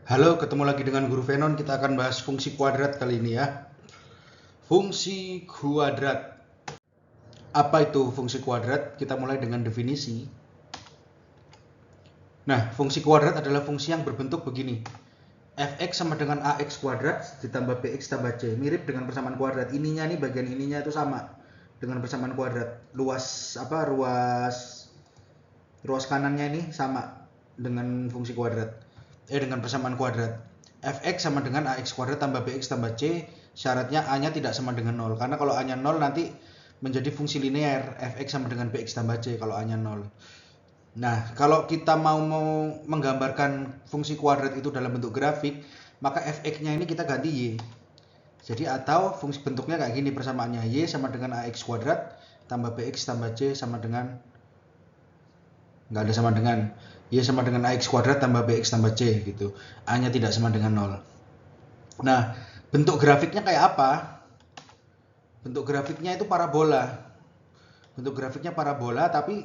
Halo, ketemu lagi dengan Guru Venon. Kita akan bahas fungsi kuadrat kali ini ya. Fungsi kuadrat. Apa itu fungsi kuadrat? Kita mulai dengan definisi. Nah, fungsi kuadrat adalah fungsi yang berbentuk begini. Fx sama dengan ax kuadrat ditambah bx tambah c. Mirip dengan persamaan kuadrat. Ininya nih, bagian ininya itu sama dengan persamaan kuadrat. Ruas kanannya ini sama dengan fungsi kuadrat. Dengan persamaan kuadrat. Fx sama dengan ax kuadrat tambah bx tambah c. Syaratnya a-nya tidak sama dengan 0. Karena kalau a-nya 0 nanti menjadi fungsi linear. Fx sama dengan bx tambah c kalau a-nya 0. Nah, kalau kita mau menggambarkan fungsi kuadrat itu dalam bentuk grafik, maka fx-nya ini kita ganti y. Jadi atau fungsi bentuknya kayak gini persamaannya. Y sama dengan ax kuadrat tambah bx tambah c sama dengan nggak ada sama dengan. Y sama dengan ax kuadrat tambah bx tambah c gitu. A-nya tidak sama dengan 0. Nah, bentuk grafiknya kayak apa? Bentuk grafiknya itu parabola. Bentuk grafiknya parabola, tapi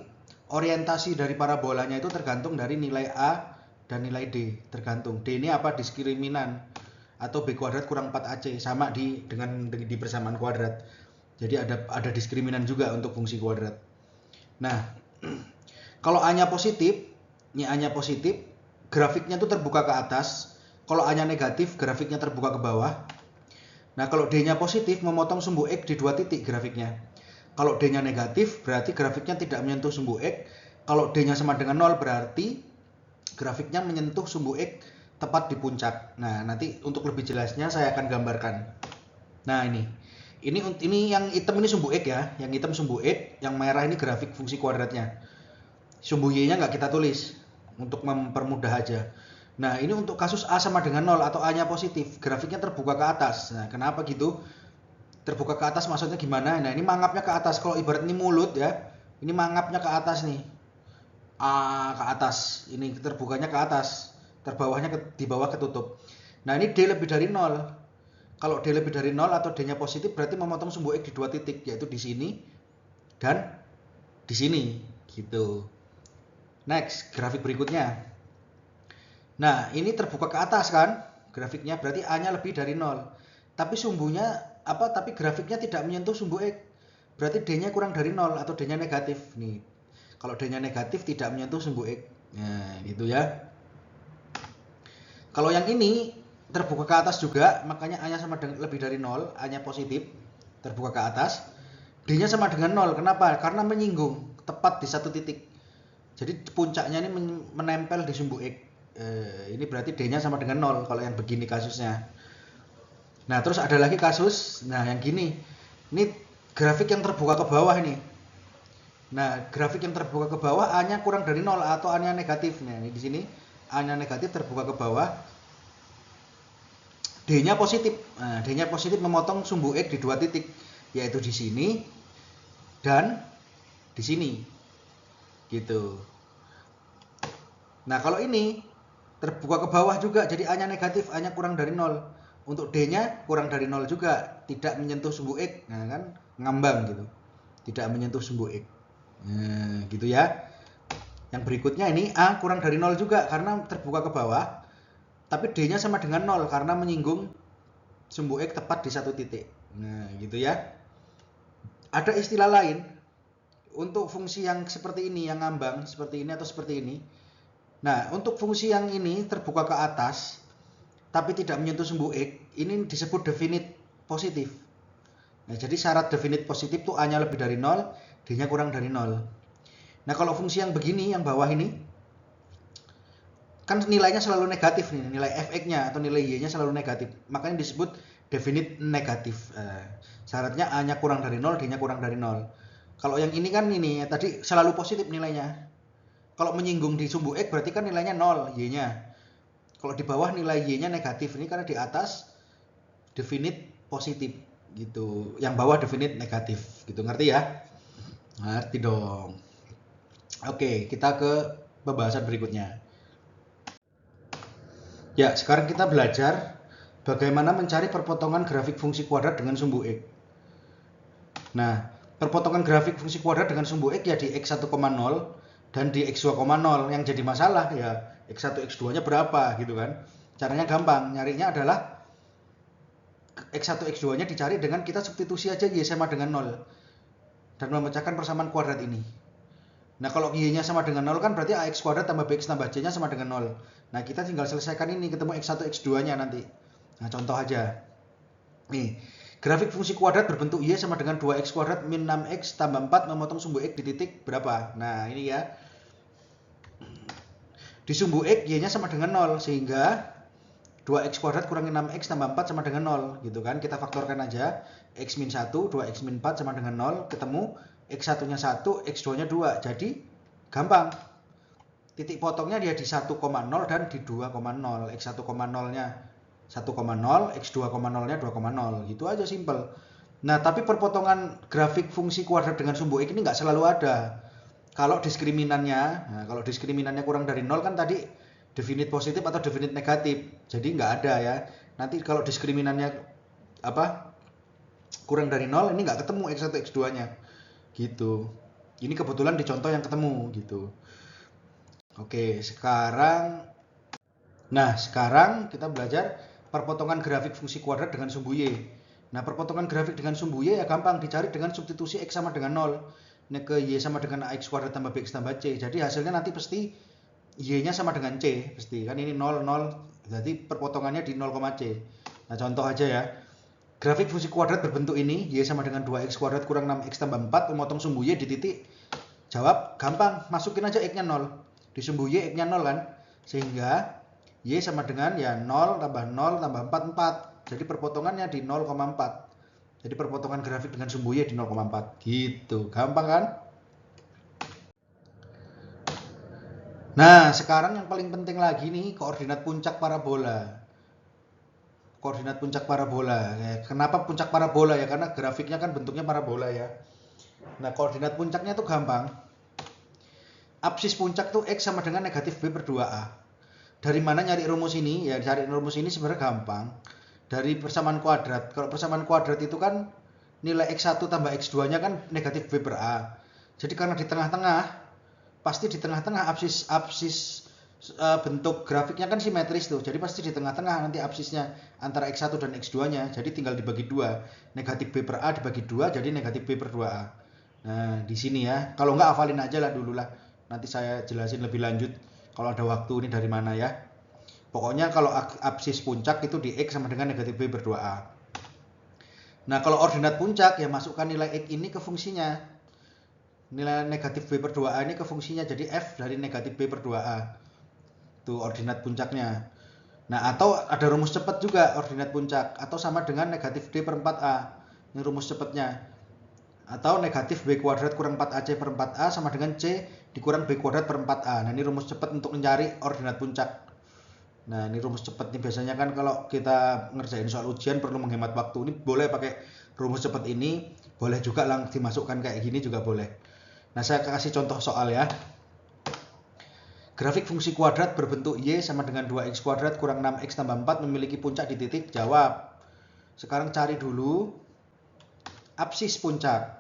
orientasi dari parabolanya itu tergantung dari nilai A dan nilai D. Tergantung. D ini apa? Diskriminan atau B kuadrat kurang 4AC. Sama di persamaan kuadrat. Jadi ada diskriminan juga untuk fungsi kuadrat. Nah, kalau A-nya positif, ini A-nya positif, grafiknya itu terbuka ke atas. Kalau A-nya negatif, grafiknya terbuka ke bawah. Nah, kalau D-nya positif, memotong sumbu X di 2 titik grafiknya. Kalau D-nya negatif, berarti grafiknya tidak menyentuh sumbu X. Kalau D-nya sama dengan 0, berarti grafiknya menyentuh sumbu X tepat di puncak. Nah, nanti untuk lebih jelasnya saya akan gambarkan. Nah, ini yang hitam ini sumbu X ya. Yang hitam sumbu X, yang merah ini grafik fungsi kuadratnya. Sumbu Y-nya nggak kita tulis untuk mempermudah aja. Nah, ini untuk kasus A sama dengan 0 atau A-nya positif, grafiknya terbuka ke atas. Nah, kenapa gitu? Terbuka ke atas maksudnya gimana? Nah, ini mangapnya ke atas. Kalau ibarat ini mulut ya, ini mangapnya ke atas nih. A ke atas, ini terbukanya ke atas, terbawahnya di bawah ketutup. Nah, ini D lebih dari 0. Kalau D lebih dari 0 atau D-nya positif berarti memotong sumbu X di 2 titik, yaitu di sini dan di sini gitu. Next, grafik berikutnya. Nah, ini terbuka ke atas kan grafiknya, berarti A-nya lebih dari 0. Tapi tapi grafiknya tidak menyentuh sumbu X. Berarti D-nya kurang dari 0 atau D-nya negatif nih. Kalau D-nya negatif tidak menyentuh sumbu X. Nah, gitu ya. Kalau yang ini terbuka ke atas juga, makanya A-nya sama dengan lebih dari 0, A-nya positif, terbuka ke atas. D-nya sama dengan 0. Kenapa? Karena menyinggung tepat di satu titik. Jadi puncaknya ini menempel di sumbu X. Ini berarti D-nya sama dengan 0 kalau yang begini kasusnya. Nah, terus ada lagi kasus, nah yang gini. Ini grafik yang terbuka ke bawah ini. Nah, grafik yang terbuka ke bawah A-nya kurang dari 0 atau A-nya negatif. Nah, ini di sini A-nya negatif terbuka ke bawah. D-nya positif. Nah, D-nya positif memotong sumbu X di 2 titik, yaitu di sini dan di sini. Gitu. Nah, kalau ini terbuka ke bawah juga, jadi A-nya negatif, A-nya kurang dari 0. Untuk D-nya kurang dari 0 juga, tidak menyentuh sumbu X. Nah, kan ngambang gitu. Tidak menyentuh sumbu X. Nah, gitu ya. Yang berikutnya ini A kurang dari 0 juga karena terbuka ke bawah. Tapi D-nya sama dengan 0 karena menyinggung sumbu X tepat di satu titik. Nah, gitu ya. Ada istilah lain untuk fungsi yang seperti ini, yang ngambang seperti ini atau seperti ini. Nah, untuk fungsi yang ini terbuka ke atas tapi tidak menyentuh sumbu X, ini disebut definite positif. Nah, jadi syarat definite positif tuh A-nya lebih dari 0, D-nya kurang dari 0. Nah, kalau fungsi yang begini, yang bawah ini, kan nilainya selalu negatif nih, nilai fx-nya atau nilai y-nya selalu negatif. Makanya disebut definite negatif. Syaratnya A-nya kurang dari 0, D-nya kurang dari 0. Kalau yang ini kan ini, tadi selalu positif nilainya. Kalau menyinggung di sumbu X berarti kan nilainya 0, Y-nya. Kalau di bawah nilai Y-nya negatif. Ini karena di atas definite positif gitu. Yang bawah definite negatif gitu. Ngerti ya? Ngerti dong. Oke, kita ke pembahasan berikutnya. Ya, sekarang kita belajar bagaimana mencari perpotongan grafik fungsi kuadrat dengan sumbu X. Nah, perpotongan grafik fungsi kuadrat dengan sumbu X ya di X1,0 dan di X2,0. Yang jadi masalah ya X1, X2-nya berapa gitu kan. Caranya gampang, nyarinya adalah X1 X2 nya dicari dengan kita substitusi aja Y sama dengan 0 dan memecahkan persamaan kuadrat ini. Nah kalau Y nya sama dengan 0 kan berarti AX kuadrat tambah BX tambah C nya sama dengan 0. Nah kita tinggal selesaikan ini, ketemu X1 X2 nya nanti. Nah contoh aja, nih grafik fungsi kuadrat berbentuk Y sama dengan 2X kuadrat min 6X tambah 4 memotong sumbu X di titik berapa. Nah ini ya, di sumbu X Y nya sama dengan 0, sehingga 2x kuadrat kurangi 6x tambah 4 sama dengan 0 gitu kan. Kita faktorkan aja, x min 1, 2x min 4 sama dengan 0, ketemu x1 nya 1, x2 nya 2. Jadi gampang, titik potongnya dia di 1,0 dan di 2,0. x1,0 nya 1,0, x2,0 nya 2,0, gitu aja, simple. Nah tapi perpotongan grafik fungsi kuadrat dengan sumbu x ini nggak selalu ada. Kalau diskriminannya kurang dari 0 kan tadi definite positif atau definite negatif, jadi nggak ada ya. Nanti kalau diskriminannya kurang dari 0, ini nggak ketemu X1 X2 nya gitu. Ini kebetulan di contoh yang ketemu gitu. Oke, sekarang kita belajar perpotongan grafik fungsi kuadrat dengan sumbu Y. Nah perpotongan grafik dengan sumbu Y ya gampang, dicari dengan substitusi X sama dengan 0. Ini ke Y sama dengan AX kuadrat tambah BX tambah C, jadi hasilnya nanti pasti Y nya sama dengan C, pasti kan ini 0, 0, jadi perpotongannya di 0, C. Nah contoh aja ya, grafik fungsi kuadrat berbentuk ini, Y sama dengan 2X kuadrat kurang 6X tambah 4 memotong sumbu Y di titik. Jawab gampang, masukin aja X nya 0, di sumbu Y X nya 0 kan, sehingga Y sama dengan ya 0 tambah 0 tambah 4, 4, jadi perpotongannya di 0,4. Jadi perpotongan grafik dengan sumbu Y di 0,4 gitu, gampang kan? Nah, sekarang yang paling penting lagi nih, koordinat puncak parabola. Koordinat puncak parabola. Kenapa puncak parabola ya? Karena grafiknya kan bentuknya parabola ya. Nah, koordinat puncaknya tuh gampang. Apsis puncak tuh X sama dengan negatif B per 2A. Dari mana nyari rumus ini? Ya, cari rumus ini sebenarnya gampang. Dari persamaan kuadrat. Kalau persamaan kuadrat itu kan nilai X1 tambah X2 nya kan negatif B per A. Jadi karena di tengah-tengah, pasti di tengah-tengah absis bentuk grafiknya kan simetris tuh, jadi pasti di tengah-tengah nanti absisnya antara X1 dan X2 nya, jadi tinggal dibagi 2, negatif B per A dibagi 2 jadi negatif B per 2A. Nah di sini ya, kalau nggak hafalin aja lah dulu lah, nanti saya jelasin lebih lanjut kalau ada waktu ini dari mana ya. Pokoknya kalau absis puncak itu di X sama dengan negatif B per 2A. Nah kalau ordinat puncak ya masukkan nilai X ini ke fungsinya, nilai negatif B per 2A ini ke fungsinya, jadi F dari negatif B per 2A. Tuh ordinat puncaknya. Nah atau ada rumus cepat juga ordinat puncak, atau sama dengan negatif D per 4A. Ini rumus cepatnya. Atau negatif B kuadrat kurang 4AC per 4A sama dengan C dikurang B kuadrat per 4A. Nah ini rumus cepat untuk mencari ordinat puncak. Nah ini rumus cepat nih, biasanya kan kalau kita ngerjain soal ujian perlu menghemat waktu. Ini boleh pakai rumus cepat ini, boleh juga langsung dimasukkan kayak gini juga boleh. Nah saya kasih contoh soal ya. Grafik fungsi kuadrat berbentuk Y sama dengan 2X kuadrat kurang 6X tambah 4 memiliki puncak di titik. Jawab. Sekarang cari dulu apsis puncak.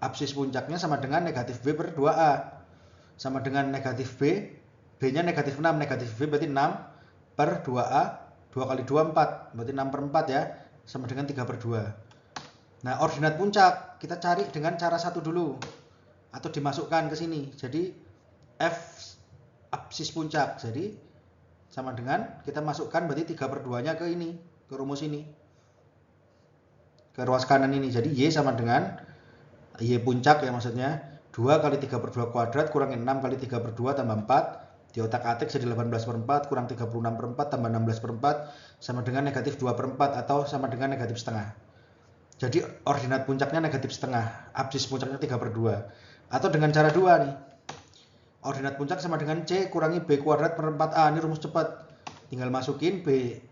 Apsis puncaknya sama dengan negatif B per 2A. Sama dengan negatif B, B nya negatif 6, negatif B berarti 6 per 2A, 2 kali 2 4, berarti 6 per 4 ya, sama dengan 3 per 2. Nah ordinat puncak kita cari dengan cara satu dulu, atau dimasukkan ke sini, jadi F apsis puncak, jadi sama dengan kita masukkan berarti 3 per 2 nya ke ini, ke rumus ini, ke ruas kanan ini. Jadi Y sama dengan Y puncak ya, maksudnya 2 kali 3 per 2 kuadrat kurang 6 kali 3 per 2 tambah 4, di otak atik jadi 18 per 4 kurang 36 per 4 tambah 16 per 4 sama dengan negatif 2 per 4 atau sama dengan negatif setengah. Jadi ordinat puncaknya negatif setengah, apsis puncaknya 3 per 2. Atau dengan cara 2 nih, ordinat puncak sama dengan C kurangi B kuadrat per 4A. Ini rumus cepat, tinggal masukin B,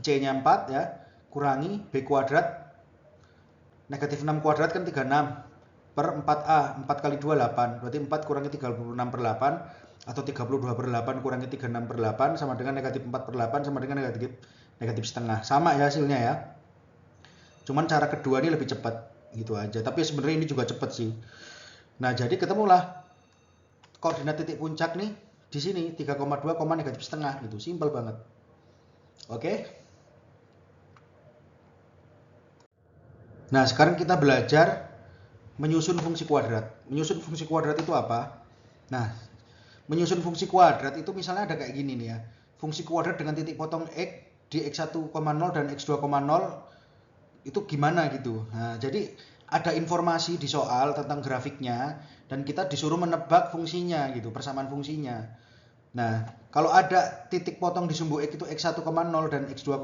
C nya 4 ya, kurangi B kuadrat, negatif 6 kuadrat kan 36 per 4A, 4 kali 2 8, berarti 4 kurangi 36 per 8 atau 32 per 8 kurangi 36 per 8 sama dengan negatif 4 per 8 sama dengan negatif setengah. Sama ya hasilnya ya, cuman cara kedua ini lebih cepat gitu aja, tapi sebenarnya ini juga cepat sih. Nah jadi ketemulah koordinat titik puncak nih di sini 3,2, negatif setengah gitu, simpel banget. Oke. Nah, sekarang kita belajar menyusun fungsi kuadrat. Menyusun fungsi kuadrat itu apa? Nah, menyusun fungsi kuadrat itu misalnya ada kayak gini nih ya. Fungsi kuadrat dengan titik potong X di X1,0 dan X2,0 itu gimana gitu. Nah, jadi ada informasi di soal tentang grafiknya dan kita disuruh menebak fungsinya gitu, persamaan fungsinya. Nah, kalau ada titik potong di sumbu X itu X1,0 dan X2,0,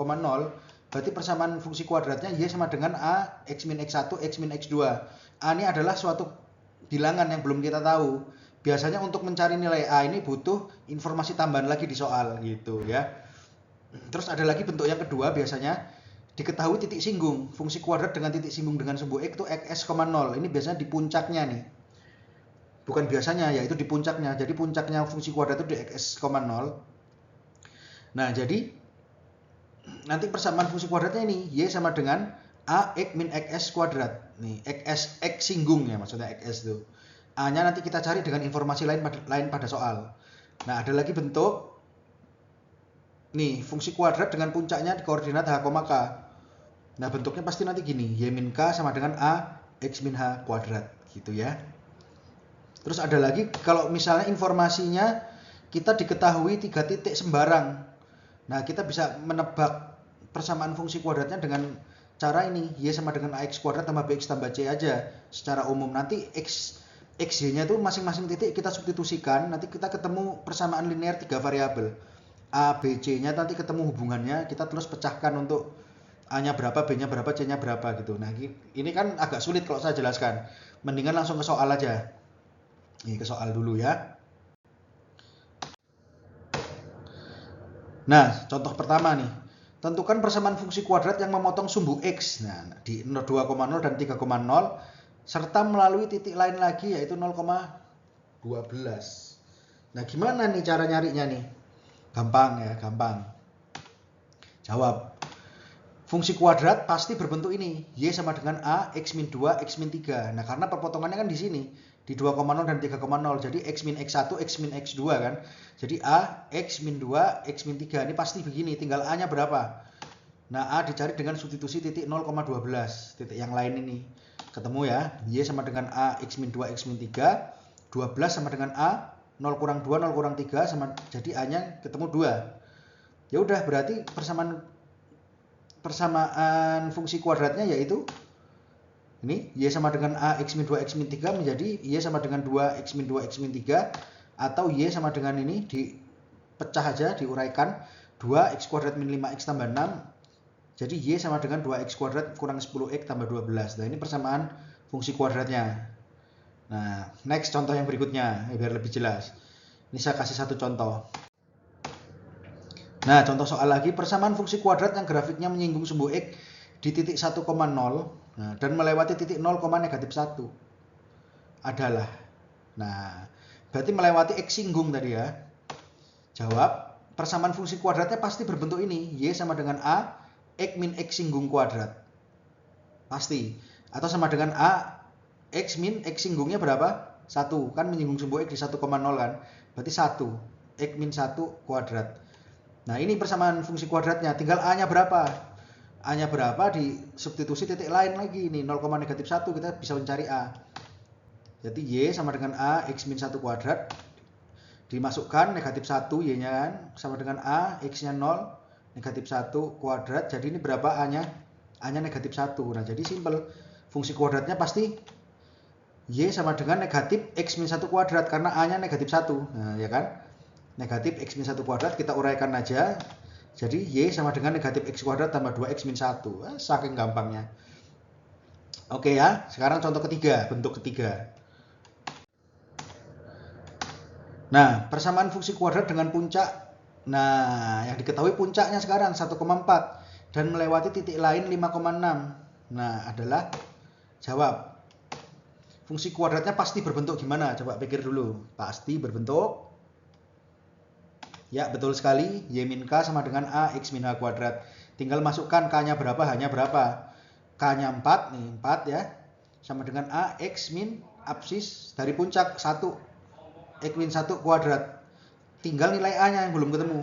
berarti persamaan fungsi kuadratnya Y sama dengan A X min X1 X min X2. A ini adalah suatu bilangan yang belum kita tahu. Biasanya untuk mencari nilai A ini butuh informasi tambahan lagi di soal gitu ya. Terus ada lagi bentuk yang kedua, biasanya diketahui titik singgung. Fungsi kuadrat dengan titik singgung dengan sumbu X itu X,0. Ini biasanya di puncaknya nih. Bukan biasanya, yaitu di puncaknya. Jadi puncaknya fungsi kuadrat itu di X,0. Nah, jadi nanti persamaan fungsi kuadratnya ini Y sama dengan A X min XS kuadrat. Nih, X singgung ya, maksudnya XS itu. A-nya nanti kita cari dengan informasi lain pada soal. Nah, ada lagi bentuk nih, fungsi kuadrat dengan puncaknya di koordinat H, K. Nah, bentuknya pasti nanti gini, Y min K sama dengan A X min H kuadrat gitu ya. Terus ada lagi kalau misalnya informasinya kita diketahui 3 titik sembarang. Nah, kita bisa menebak persamaan fungsi kuadratnya dengan cara ini, Y sama dengan AX kuadrat tambah BX tambah C aja secara umum. Nanti XY-nya itu masing-masing titik kita substitusikan, nanti kita ketemu persamaan linear 3 variabel. A, B, C-nya nanti ketemu hubungannya, kita terus pecahkan untuk A-nya berapa, B-nya berapa, C-nya berapa gitu. Nah, ini kan agak sulit kalau saya jelaskan. Mendingan langsung ke soal aja. Ini ke soal dulu ya. Nah, contoh pertama nih. Tentukan persamaan fungsi kuadrat yang memotong sumbu X. Nah, di 2,0 dan 3,0 serta melalui titik lain lagi yaitu 0,12. Nah, gimana nih cara nyarinya nih? Gampang ya, gampang. Jawab. Fungsi kuadrat pasti berbentuk ini. Y sama dengan A X min 2 X min 3. Nah, karena perpotongannya kan di sini. Di 2,0 dan 3,0. Jadi X min X1 X min X2 kan. Jadi A X min 2 X min 3. Ini pasti begini. Tinggal A-nya berapa. Nah, A dicari dengan substitusi titik 0,12. Titik yang lain ini. Ketemu ya. Y sama dengan A X min 2 X min 3. 12 sama dengan A. 0 kurang 2 0 kurang 3 sama, jadi A-nya ketemu 2. Ya udah, berarti persamaan fungsi kuadratnya yaitu ini Y sama dengan A X min 2 X min 3 menjadi Y sama dengan 2 X min 2 X min 3, atau Y sama dengan ini dipecah aja, diuraikan 2 X kuadrat min 5 X tambah 6, jadi Y sama dengan 2 X kuadrat kurang 10 X tambah 12. Nah, ini persamaan fungsi kuadratnya. Nah, next contoh yang berikutnya biar lebih jelas. Ini saya kasih satu contoh. Nah, contoh soal lagi, persamaan fungsi kuadrat yang grafiknya menyinggung sumbu X di titik 1,0 dan melewati titik 0, negatif 1 adalah. Nah, berarti melewati X singgung tadi ya. Jawab, persamaan fungsi kuadratnya pasti berbentuk ini, Y sama dengan A X min X singgung kuadrat. Pasti. Atau sama dengan A X min X singgungnya berapa? 1. Kan menyinggung sumbu X di 1,0 kan. Berarti 1. X min 1 kuadrat. Nah, ini persamaan fungsi kuadratnya. Tinggal A-nya berapa? A-nya berapa di substitusi titik lain lagi. Ini 0, negatif 1 kita bisa mencari A. Jadi Y sama dengan A X min 1 kuadrat. Dimasukkan negatif 1 Y-nya kan. Sama dengan A X-nya 0. Negatif 1 kuadrat. Jadi ini berapa A-nya? A-nya negatif 1. Nah, jadi simpel. Fungsi kuadratnya pasti Y sama dengan negatif X min 1 kuadrat karena A-nya negatif 1. Nah, ya kan? Negatif X min 1 kuadrat kita uraikan aja. Jadi Y sama dengan negatif X kuadrat tambah 2X min 1. Saking gampangnya. Oke ya, sekarang contoh ketiga, bentuk ketiga. Nah, persamaan fungsi kuadrat dengan puncak. Nah, yang diketahui puncaknya sekarang 1,4 dan melewati titik lain 5,6. Nah, adalah jawab. Fungsi kuadratnya pasti berbentuk gimana? Coba pikir dulu. Pasti berbentuk. Ya, betul sekali. Y min K sama dengan A X min H kuadrat. Tinggal masukkan K-nya berapa, H-nya berapa. K-nya 4, nih 4 ya. Sama dengan A X min absis dari puncak 1. X min 1 kuadrat. Tinggal nilai A-nya yang belum ketemu.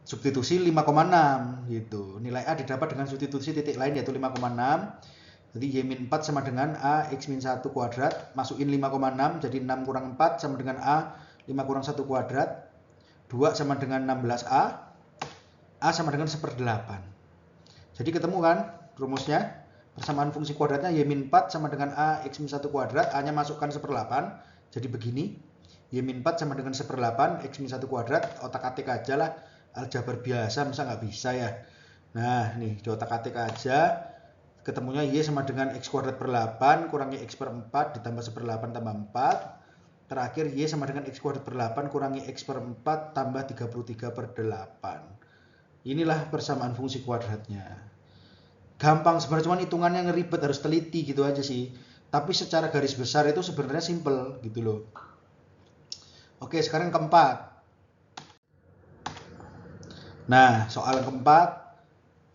substitusi 5,6 gitu. Nilai A didapat dengan substitusi titik lain yaitu 5,6. Jadi Y-4 sama dengan A X-1 kuadrat. Masukin 5,6 jadi 6 kurang 4 sama dengan A 5 kurang 1 kuadrat. 2 sama dengan 16A. A sama dengan 1/8. Jadi ketemu kan rumusnya? Persamaan fungsi kuadratnya Y-4 sama dengan A X-1 kuadrat. A-nya masukkan 1/8. Jadi begini. Y-4 sama dengan 1/8 X-1 kuadrat. Otak-atik aja lah. Aljabar biasa masa nggak bisa ya. Nah nih di otak-atik aja. Ketemunya Y sama dengan X kuadrat per 8 kurangi X per 4 ditambah 1/8 tambah 4. Terakhir Y sama dengan X kuadrat per 8 kurangi X per 4 tambah 33/8. Inilah persamaan fungsi kuadratnya. Gampang sebenarnya, cuman hitungannya ngeribet, harus teliti gitu aja sih. Tapi secara garis besar itu sebenarnya simple gitu loh. Oke, sekarang keempat. Nah, soal keempat,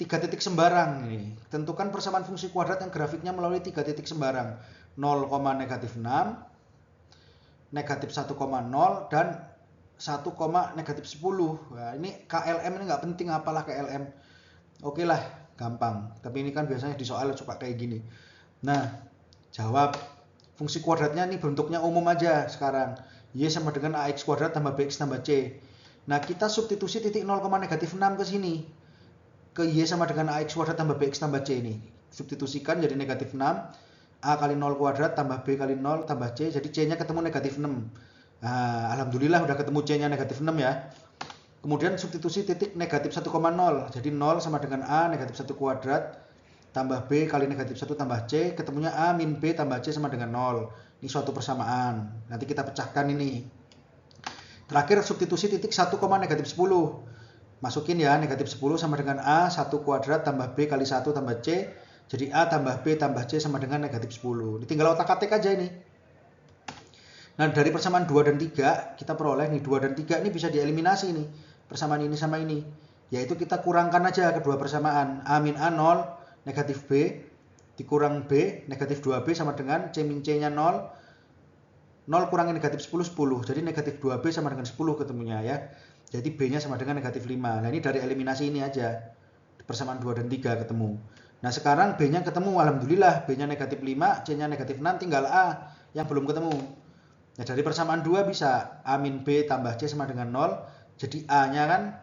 3 titik sembarang nih. Tentukan persamaan fungsi kuadrat yang grafiknya melalui 3 titik sembarang. 0, -6, -1,0 dan 1, -10. Nah, ini KLM ini nggak penting, apalah KLM. Oke lah, gampang. Tapi ini kan biasanya di soal suka kayak gini. Nah, jawab. Fungsi kuadratnya ini bentuknya umum aja sekarang. Y sama dengan AX kuadrat tambah BX tambah C. Nah, kita substitusi titik 0, -6 ke sini. Ke Y sama dengan AX kuadrat tambah BX tambah C ini. Substitusikan jadi -6. A kali 0 kuadrat tambah B kali 0 tambah C. Jadi C-nya ketemu -6. Nah, alhamdulillah udah ketemu C-nya -6 ya. Kemudian substitusi titik -1,0. Jadi 0 sama dengan A -1 kuadrat tambah B kali -1 tambah C. Ketemunya A min B tambah C sama dengan 0. Ini suatu persamaan. Nanti kita pecahkan ini. Terakhir substitusi titik 1, -10. Masukin ya, -10 sama dengan A 1 kuadrat tambah B kali 1 tambah C. Jadi A tambah B tambah C sama dengan -10. Ini tinggal otak-atik aja ini. Nah, dari persamaan 2 dan 3, kita peroleh nih 2 dan 3 ini bisa dieliminasi nih. Persamaan ini sama ini. Yaitu kita kurangkan aja kedua persamaan. A min A 0, negatif B, dikurang B, negatif 2B sama dengan C min C-nya 0. 0 kurangi negatif 10, 10. Jadi negatif 2B sama dengan 10 ketemunya ya. Jadi B-nya sama dengan negatif 5. Nah, ini dari eliminasi ini aja. Persamaan 2 dan 3 ketemu. Nah, sekarang B-nya ketemu. Alhamdulillah. B-nya negatif 5, C-nya negatif 6. Tinggal A yang belum ketemu. Nah, dari persamaan 2 bisa A min B tambah C sama dengan 0. Jadi A-nya kan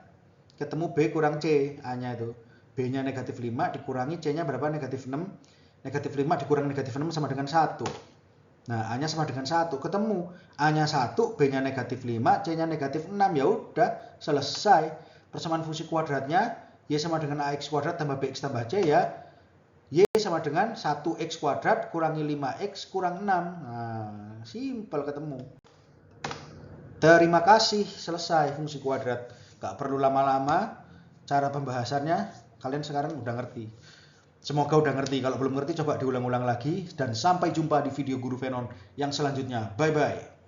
ketemu B kurang C. A-nya itu. B-nya negatif 5 dikurangi C-nya berapa? Negatif 6. Negatif 5 dikurangi negatif 6 sama dengan 1. Nah, A-nya sama dengan 1. Ketemu. A-nya 1, B-nya negatif 5, C-nya negatif 6. Ya udah, selesai. Persamaan fungsi kuadratnya Y sama dengan AX kuadrat tambah BX tambah C ya. Y sama dengan 1X kuadrat kurangi 5X kurang 6. Nah, simpel ketemu. Terima kasih, selesai fungsi kuadrat. Gak perlu lama-lama. Cara pembahasannya kalian sekarang udah ngerti. Semoga udah ngerti. Kalau belum ngerti coba diulang-ulang lagi. Dan sampai jumpa di video Guru Venon yang selanjutnya. Bye-bye.